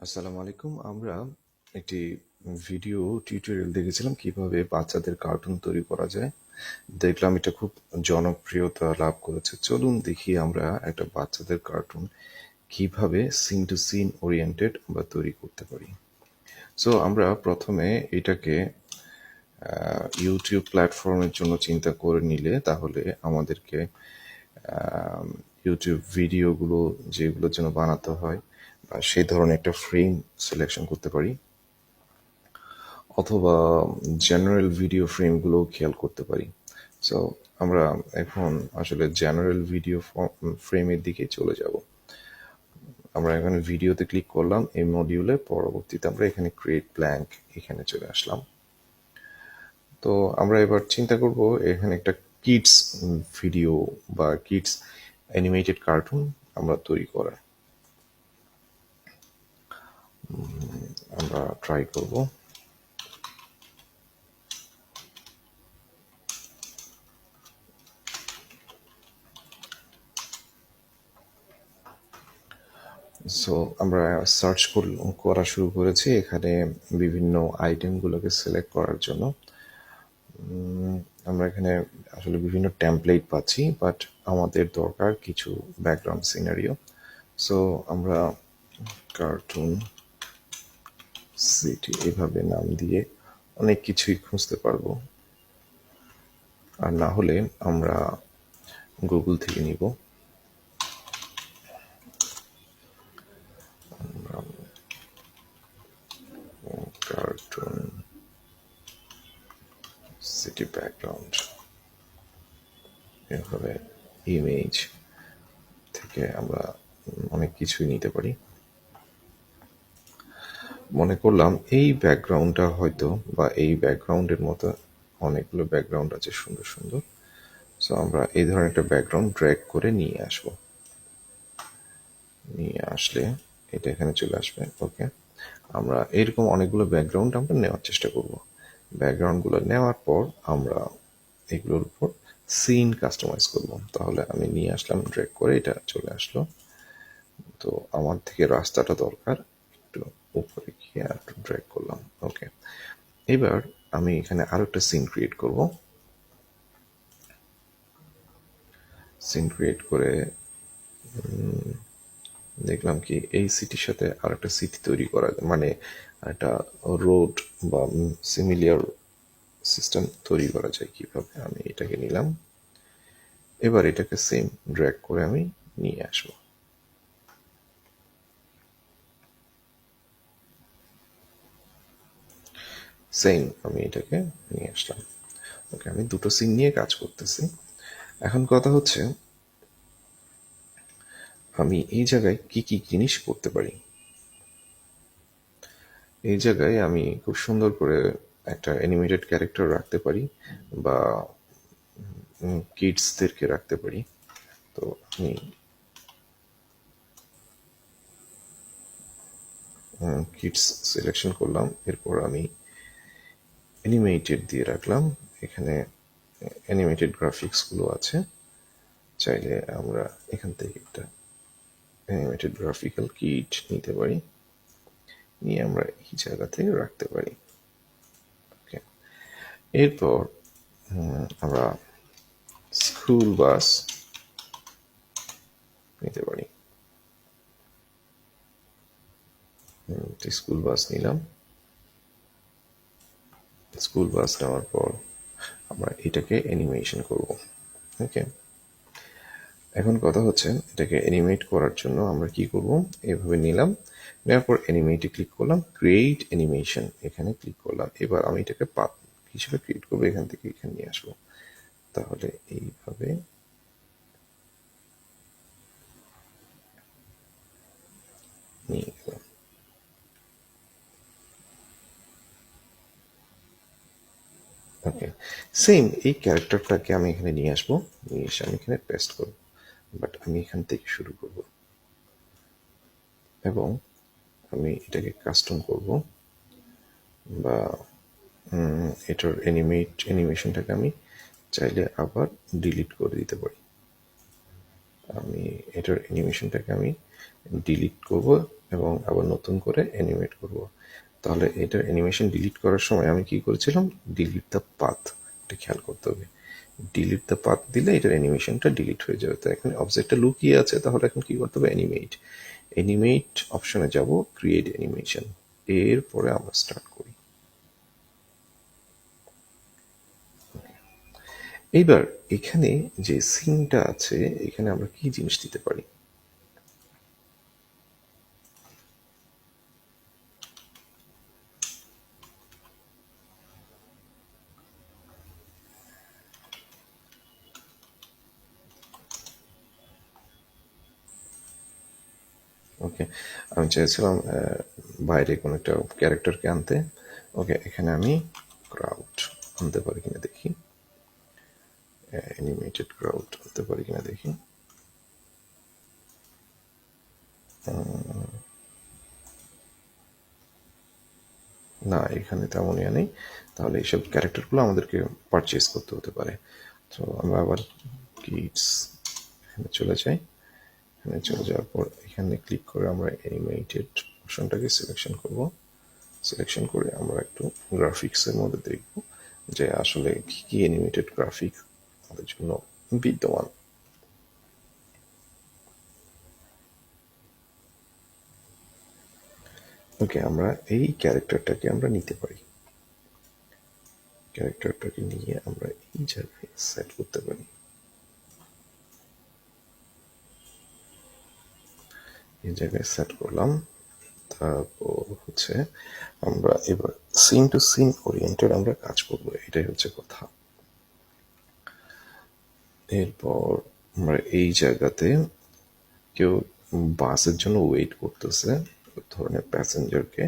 আসসালামু আলাইকুম। আমরা একটি ভিডিও টিউটোরিয়াল দেখেছিলাম কিভাবে বাচ্চাদের কার্টুন তৈরি করা যায়। দেখলাম এটা খুব জনপ্রিয়তা লাভ করেছে। চলুন দেখি আমরা একটা বাচ্চাদের কার্টুন কিভাবে সিন টু সিন ওরিয়েন্টেড আমরা তৈরি করতে পারি। সো আমরা প্রথমে এটাকে ইউটিউব প্ল্যাটফর্মের জন্য চিন্তা করে নিলে তাহলে আমাদেরকে ইউটিউব ভিডিওগুলো যেগুলোর জন্য বানাতে হয় বা সেই ধরনের একটা ফ্রেম সিলেকশন করতে পারি, অথবা জেনারেল ভিডিও ফ্রেমগুলো খেয়াল করতে পারি। সো আমরা এখন আসলে জেনারেল ভিডিও ফ্রেমের দিকে চলে যাব। আমরা এখানে ভিডিওতে ক্লিক করলাম এই মডিউলে, পরবর্তীতে আমরা এখানে ক্রিয়েট ব্ল্যাঙ্ক এখানে চলে আসলাম। তো আমরা এবার চিন্তা করব এখানে একটা কিডস ভিডিও বা কিডস অ্যানিমেটেড কার্টুন আমরা তৈরি করার। আমরা ট্রাই করব। সো আমরা সার্চ করা শুরু করেছি এখানে বিভিন্ন আইটেমগুলোকে সিলেক্ট করার জন্য। আমরা এখানে আসলে বিভিন্ন টেমপ্লেট পাচ্ছি, বাট আমাদের দরকার কিছু ব্যাকগ্রাউন্ড সিনারিও। সো আমরা কার্টুন সিটি এভাবে নাম দিয়ে অনেক কিছুই খুঁজতে পারবো, আর না হলে আমরা গুগল থেকে নিব। কার্টুন সিটি ব্যাকগ্রাউন্ড এভাবে ইমেজ থেকে আমরা অনেক কিছুই নিতে পারি। মনে করলাম এই ব্যাকগ্রাউন্ডটা হয়তো বা এই ব্যাকগ্রাউন্ডের মতো অনেকগুলো ব্যাকগ্রাউন্ড আছে সুন্দর সুন্দর। সো আমরা এই ধরনের একটা ব্যাকগ্রাউন্ড ড্র্যাগ করে নিয়ে আসবো। নিয়ে আসলে এটা এখানে চলে আসবে। ওকে, আমরা এরকম অনেকগুলো ব্যাকগ্রাউন্ড আমরা নেওয়ার চেষ্টা করব। ব্যাকগ্রাউন্ডগুলো নেওয়ার পর আমরা এগুলোর উপর সিন কাস্টমাইজ করব। তাহলে আমি নিয়ে আসলাম ড্র্যাগ করে, এটা চলে আসলো। তো আমার থেকে রাস্তাটা দরকার, একটু উপরে গিয়ে একটু ড্র্যাগ করলাম। ওকে, এবার আমি এখানে আরো একটা সিন ক্রিয়েট করব। সিন ক্রিয়েট করে দেখলাম কি এই সিটির সাথে আর একটা সিটি তৈরি করা যায়, মানে একটা রোড বা সিমিলিয়ার সিস্টেম তৈরি করা যায় কিভাবে। আমি এটাকে নিলাম, এবার এটাকে সেম ড্র্যাগ করে আমি নিয়ে আসবো। সেম আমি এটাকে নিয়ে আসলাম। ওকে, আমি দুটো সিন নিয়ে কাজ করতেছি। এখন কথা হচ্ছে আমি এই জায়গায় কি কি জিনিস করতে পারি। এই জায়গায় আমি খুব সুন্দর করে একটা অ্যানিমেটেড ক্যারেক্টার রাখতে পারি বা কিডসদেরকে রাখতে পারি। তো আমি কিডস সিলেকশন করলাম, এরপর আমি অ্যানিমেটেড দিয়ে রাখলাম। এখানে অ্যানিমেটেড গ্রাফিক্সগুলো আছে, চাইলে আমরা এখান থেকে একটা অ্যানিমেটেড গ্রাফিক্যাল কিট নিতে পারি, নিয়ে আমরা এই জায়গা থেকে রাখতে পারি। ওকে, এরপর আমরা স্কুল বাস নিতে পারি। স্কুল বাস নিলাম। স্কুল বাস নেওয়ার পর আমরা এটাকে অ্যানিমেশন করব। ওকে, এখন কথা হচ্ছে এটাকে অ্যানিমেট করার জন্য আমরা কি করব, এভাবে নিলাম, নেওয়ার পর অ্যানিমেটে ক্লিক করলাম, ক্রিয়েট অ্যানিমেশন এখানে ক্লিক করলাম। এবার আমি এটাকে পাথ হিসেবে ক্রিয়েট করবো, এখান থেকে এখানে নিয়ে আসবো। তাহলে এইভাবে নিয়ে গেলাম। ওকে, সেম এই ক্যারেক্টারটাকে আমি এখানে নিয়ে আসবো, নিয়ে এসে আমি এখানে পেস্ট করব, বাট আমি এখান থেকে শুরু করব এবং আমি এটাকে কাস্টম করব, বা এটার অ্যানিমেশনটাকে আমি চাইলে আবার ডিলিট করে দিতে পারি। আমি এটার অ্যানিমেশনটাকে আমি ডিলিট করব, এবং আবার নতুন করে অ্যানিমেট করব। তাহলে এটার অ্যানিমেশন ডিলিট করার সময় আমি কি করেছিলাম, ডিলিট দ্য পাথ, এটা খেয়াল করতে হবে। ডিলিট দ্য পাথ দিলে এটার অ্যানিমেশনটা ডিলিট হয়ে যাবে। তো এখন অবজেক্টটা লুকিয়ে আছে, তাহলে এখন কি করতে হবে, অ্যানিমেট, অ্যানিমেট অপশনে যাব, ক্রিয়েট অ্যানিমেশন, এরপরে আমরা স্টার্ট করি। এইবার এখানে যে সিনটা আছে, এখানে আমরা কি জিনিস দিতে পারি, ওকে, আমি চাইছিলাম বাইরে কোনো একটা ক্যারেক্টারকে আনতে। ওকে, এখানে আমি ক্রাউড আনতে পারি কিনা দেখি, অ্যানিমেটেড ক্রাউড আনতে পারি কিনা দেখি। না, এখানে তেমন ইয়ে নেই। তাহলে এইসব ক্যারেক্টারগুলো আমাদেরকে পারচেস করতে হতে পারে। তো আমরা আবার কিডস এখানে চলে যাই। এখানে চলে যাওয়ার পর এখানে ক্লিক করে আমরা অ্যানিমেটেড অপশনটাকে সিলেকশন করব। সিলেকশন করে আমরা একটু গ্রাফিক্সের মধ্যে দেখব যে আসলে কি কি অ্যানিমেটেড গ্রাফিক আমাদের জন্য বিদ্যমান। ওকে, আমরা এই ক্যারেক্টারটাকে আমরা নিতে পারি। ক্যারেক্টারটাকে নিয়ে আমরা এই জায়গায় সেট করতে পারি। এই জায়গায় সেট করলাম। তারপর হচ্ছে আমরা এবার সিন টু সিন ওরিয়েন্টেড আমরা কাজ করব, এটাই হচ্ছে কথা। এরপর আমরা এই জায়গাতে কেউ বাসের জন্য ওয়েট করতেছে, ওই ধরনের প্যাসেঞ্জারকে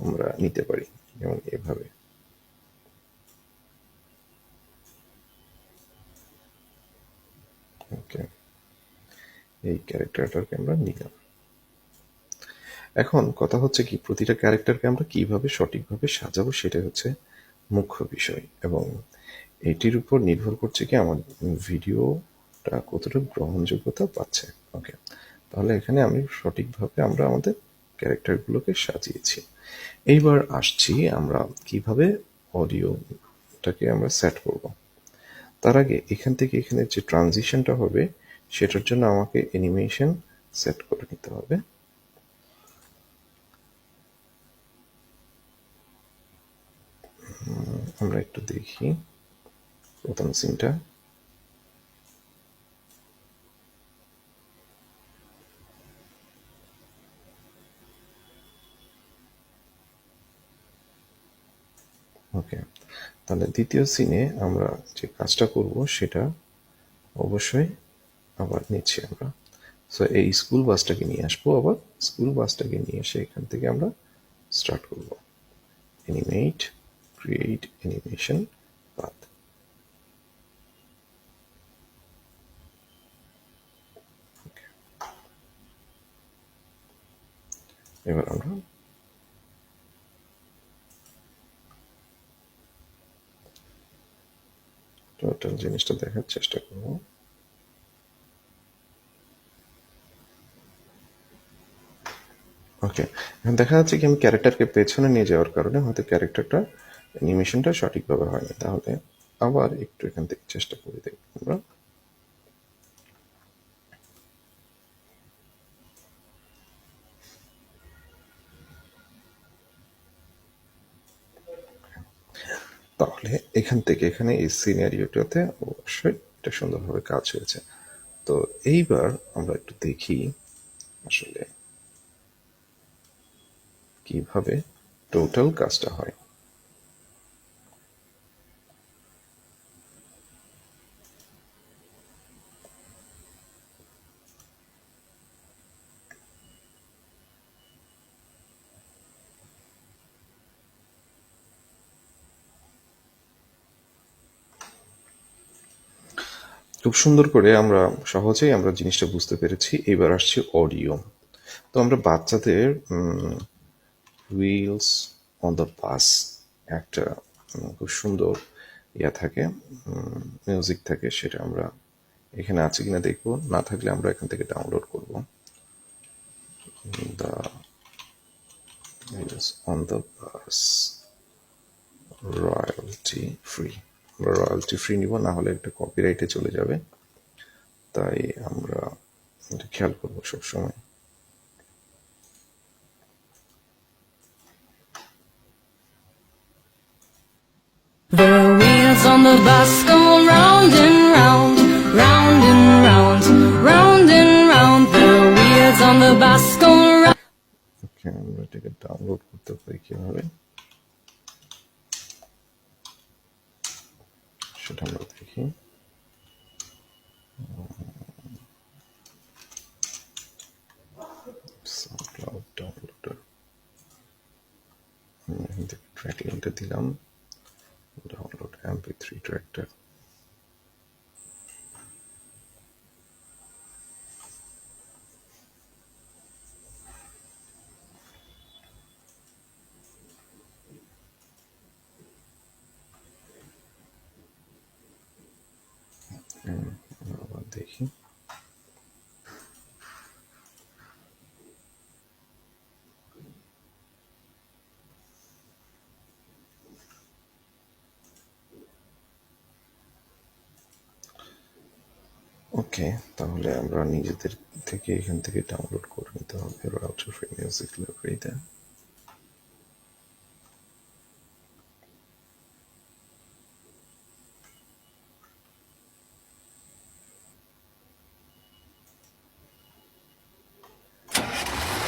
আমরা নিতে পারি, যেমন এভাবে। ওকে, এই ক্যারেক্টারটাকে আমরা নিলাম। এখন কথা হচ্ছে কি, প্রতিটা ক্যারেক্টারকে আমরা কিভাবে সঠিকভাবে সাজাবো সেটাই হচ্ছে মুখ্য বিষয়, এবং এটির উপর নির্ভর করছে কি আমার ভিডিওটা কতটা গ্রহণযোগ্যতা পাচ্ছে। ওকে, তাহলে এখানে আমি সঠিকভাবে আমরা আমাদের ক্যারেক্টারগুলোকে সাজিয়েছি। এইবার আসছি আমরা কিভাবে অডিওটাকে আমরা সেট করব। তার আগে এখান থেকে এখানে যে ট্রানজিশনটা হবে সেটার জন্য আমাকে অ্যানিমেশন সেট করে নিতে হবে। আমরা একটু দেখি প্রথম সিনটা। ওকে, তাহলে দ্বিতীয় সিনে আমরা যে কাজটা করব সেটা অবশ্যই আবার নিচ্ছি আমরা। সো এই স্কুল বাসটাকে নিয়ে আসবো, আবার স্কুল বাসটাকে নিয়ে এসে এখান থেকে আমরা স্টার্ট করব। Animate, create animation path. এবার আমরা টোটাল জিনিসটা দেখার চেষ্টা করব। ওকে, এখন দেখা যাচ্ছে কি আমি ক্যারেক্টারকে পেছনে নিয়ে যাওয়ার কারণে হয়তো ক্যারেক্টারটা অ্যানিমেশনটা সঠিকভাবে হয়নি। তাহলে আবার একটু এখান থেকে চেষ্টা করে দেখব আমরা। তাহলে এখান থেকে এখানে এই সিনারিওটাতে অবশ্যই এটা সুন্দরভাবে কাজ হয়েছে। তো এইবার আমরা একটু দেখি আসলে কিভাবে টোটাল কাজটা হয়। খুব সুন্দর করে আমরা সহজেই আমরা জিনিসটা বুঝতে পেরেছি। এবার আসছে অডিও। তো আমরা বাচ্চাদের হুইলস অন দ্য বাস একটা খুব সুন্দর ইয়া থাকে, মিউজিক থাকে, সেটা আমরা এখানে আছে কিনা দেখবো, না থাকলে আমরা এখান থেকে ডাউনলোড করব। The wheels on the bus royalty free. আমরা রয়্যালটি ফ্রি নিব, না হলে একটা কপিরাইটে চলে যাবে, তাই আমরা এটা খেয়াল করবো সবসময়। The wheels on the bus go round and round, round and round, round and round. The wheels on the bus go round. ওকে, আমরা এটাকে ডাউনলোড করতে পারি কিভাবে সেটা আমরা দেখি। সাউন্ডক্লাউড ডাউনলোডার, এখান থেকে ট্র্যাক লিঙ্কটা দিলাম, ডাউনলোড MP3 ট্র্যাকটা। আবার দেখি। ওকে, তাহলে আমরা নিজেদের থেকে এখান থেকে ডাউনলোড করে নিতে হবে রয়্যালটি ফ্রি মিউজিক লাইব্রেরিতে।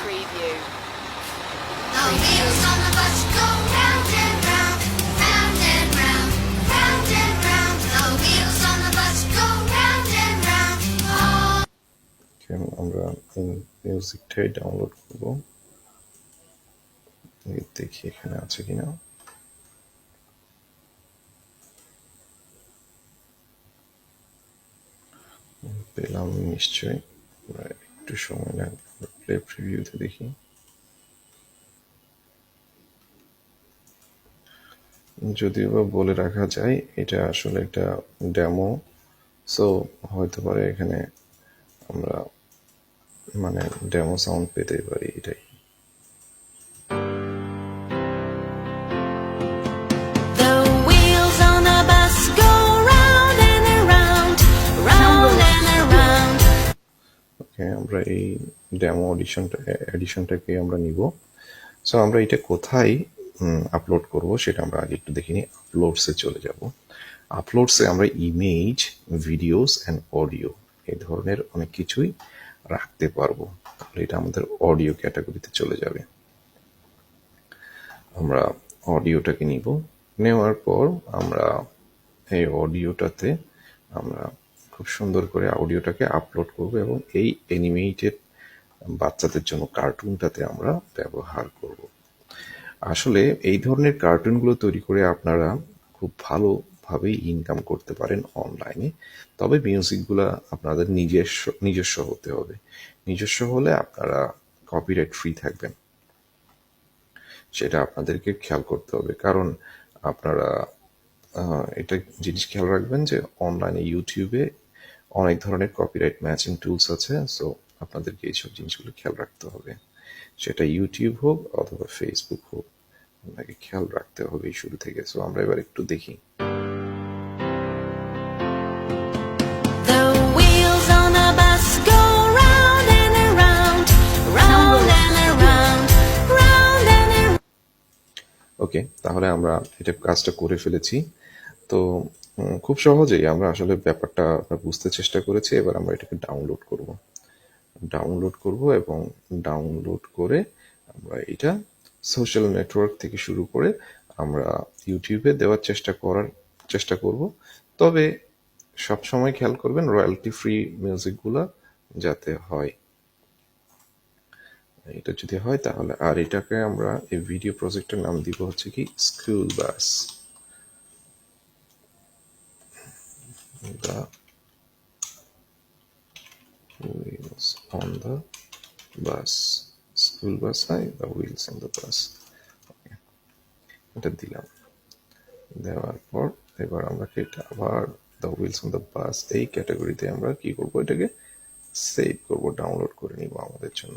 Preview. The wheels on the bus go round and round, round and round, round and round. The wheels on the bus go round and round. Oh. আমরা এই মিউজিকটাই ডাউনলোড করবো, দেখি এখানে আছে কিনা। পেলাম নিশ্চয়ই, একটু সময় লাগবে। প্লে প্রিভিউতে দেখি। যদিও বা বলে রাখা যায় এটা আসলে একটা ডেমো, সো হয়তো পারে এখানে আমরা মানে ডেমো সাউন্ড পেতে পারি, এটাই। The wheels on the bus go round and around, round and around. ওকে, আমরা এই ডেমো এডিশনটাকে আমরা নিব। সো আমরা এটা কোথায় আপলোড করব সেটা আমরা আগে একটু দেখিনি। আপলোডসে চলে যাব। আপলোডসে আমরা ইমেজ, ভিডিওস অ্যান্ড অডিও এই ধরনের অনেক কিছুই রাখতে পারবো। তাহলে এটা আমাদের অডিও ক্যাটাগরিতে চলে যাবে। আমরা অডিওটাকে নিব, নেওয়ার পর আমরা এই অডিওটাতে আমরা খুব সুন্দর করে অডিওটাকে আপলোড করব এবং এই অ্যানিমেটেড বাচ্চাদের জন্য কার্টুনটাতে আমরা ব্যবহার করব। আসলে এই ধরনের কার্টুনগুলো তৈরি করে আপনারা খুব ভালোভাবেই ইনকাম করতে পারেন অনলাইনে। তবে মিউজিকগুলো আপনাদের নিজস্ব হতে হবে। নিজস্ব হলে আপনারা কপিরাইট ফ্রি থাকবেন, সেটা আপনাদেরকে খেয়াল করতে হবে। কারণ আপনারা এটা জিনিস খেয়াল রাখবেন যে অনলাইনে ইউটিউবে অনেক ধরনের কপিরাইট ম্যাচিং টুলস আছে, সো আপনাদেরকে এইসব জিনিসগুলো খেয়াল রাখতে হবে। সেটা ইউটিউব হোক অথবা ফেসবুক হোক, আপনাকে খেয়াল রাখতে হবে এই শুরু থেকে। সো আমরা এবার একটু দেখি। The wheels on the bus go round and around, round and around, round and around. ওকে, তাহলে আমরা এটা কাজটা করে ফেলেছি। তো খুব সহজেই আমরা আসলে ব্যাপারটা বুঝতে চেষ্টা করেছি। এবার আমরা এটাকে ডাউনলোড করব এবং ডাউনলোড করে আমরা এটা সোশ্যাল নেটওয়ার্ক থেকে শুরু করে আমরা ইউটিউবে দেওয়ার চেষ্টা করব। তবে সবসময় খেয়াল করবেন রয়্যালটি ফ্রি মিউজিকগুলো যাতে হয়। এটা যদি হয় তাহলে, আর এটাকে আমরা এই ভিডিও প্রজেক্টের নাম দিব হচ্ছে কি school bus. The wheels on the bus, school bus হয় the wheels on the bus। এটা দিলাম, দেওয়ার পর এবার আমরা এটা আবার the wheels on the bus এই ক্যাটাগরিতে আমরা কি করব, এটাকে সেভ করব, ডাউনলোড করে নিব আমাদের জন্য।